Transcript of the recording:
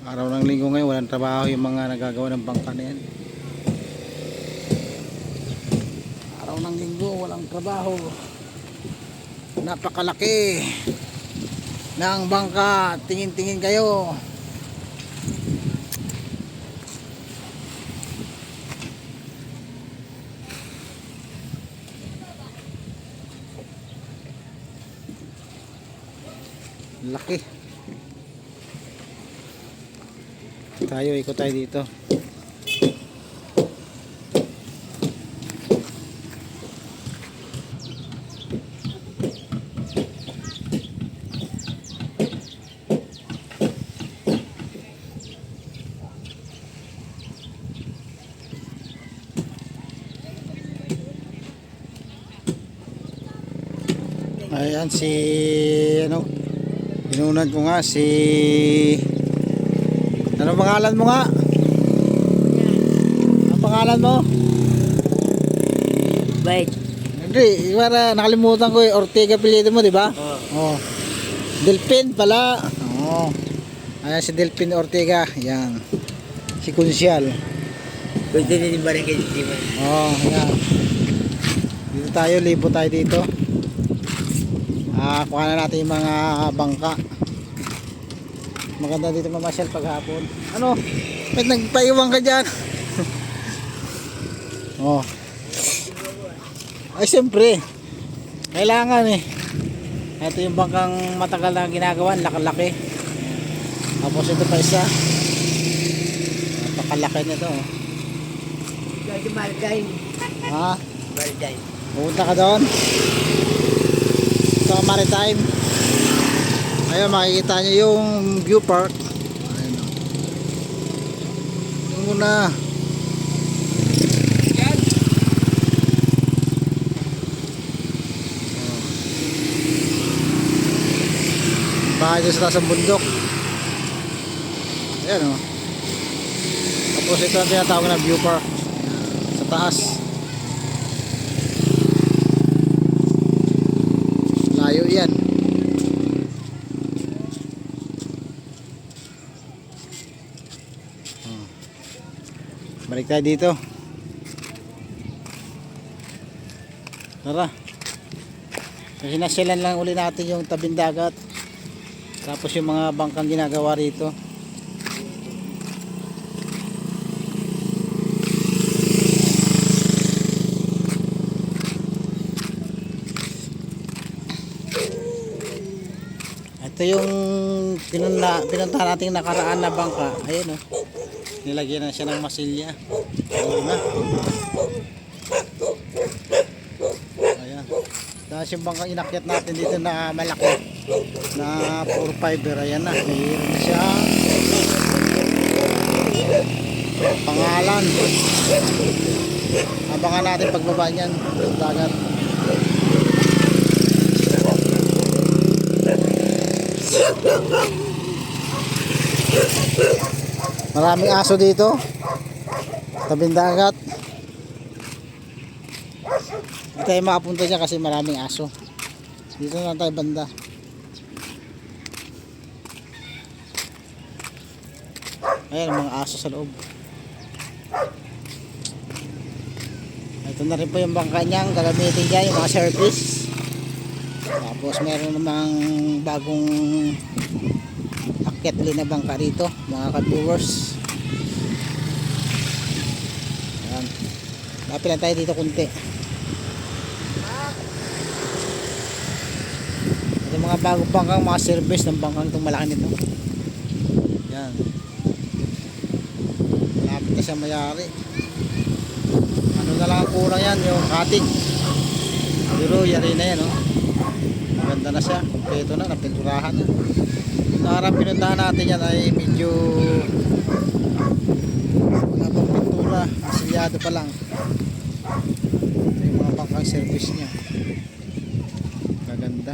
Araw ng linggo ngayon, walang trabaho yung mga nagagawa ng bangka na yan. Araw ng linggo, walang trabaho. Napakalaki ng bangka. Tingin-tingin kayo. Laki. Tayo, ikot tayo dito. Ayan si ano, inunan ko nga si ano pangalan mo nga? Ang pangalan mo? Wait. Hindi, para nakalimutan ko eh. Ortega apelyido mo, di ba? Oo. Oh. Delphin pala. Oh. Ayan si Delphin Ortega. Yan. Si Kunsyal. Pwede na din ba rin kayo dito? Oh, ayan. Dito tayo, libo tayo dito. Kuha na natin yung mga bangka. Maganda dito mamasyal paghapon. Ano? Ba't nagpaiwan ka dyan? Oh. Ay siyempre, kailangan eh. Ito yung bangkang matagal na ginagawa, laki-laki. Tapos ito pa isa. Napakalaki nito. Ito maritime. Ha? Maritime. Pupunta ka doon? Sa Maritime. Ayun, makikita nyo yung view park. Ayun o. Yung muna. Bahay dyan sa taas ng bundok. Ayan o. Tapos ito ang tinatawag na view park. Sa taas. Layo yan. Balik tayo dito. Tara. Kasi nasyalan lang uli natin yung tabing dagat. Tapos yung mga bangkang ginagawa rito. Ito yung pinunta nating nakaraan na bangka. Ayun o. Nilagyan na siya ng masilya. Ayun na. Ayan. Dahil yung bangkang inakyat natin dito na malaki. Na puro fiber. Ayan na. Mayroon na siya. Pangalan. Abangan natin pagbaba niyan. Dagat. Maraming aso dito. Tabing dagat. Hindi tayo makapunta dyan kasi maraming aso. Dito na tayo banda. Ayan mga aso sa loob. Ito na rin po yung bangka niyang gagamitin dyan, yung mga service. Tapos meron namang bagong akyatli na bangka rito, mga ka-viewers. Ayan. Lapit lang tayo dito kunti. Ito mga bagong bangkang, mga service ng bangkang itong malaki nito. Ayan. Lapit na siya mayari. Ano na lang ang kurang yan, yung cutting. Pero yari na yan, oh. Maganda na siya, kompleto na, napinturahan na. Nakarang pinuntahan natin yan ay medyo wala pang pintura, masilyado pa lang. Ito yung mga bangkang service niya. Gaganda.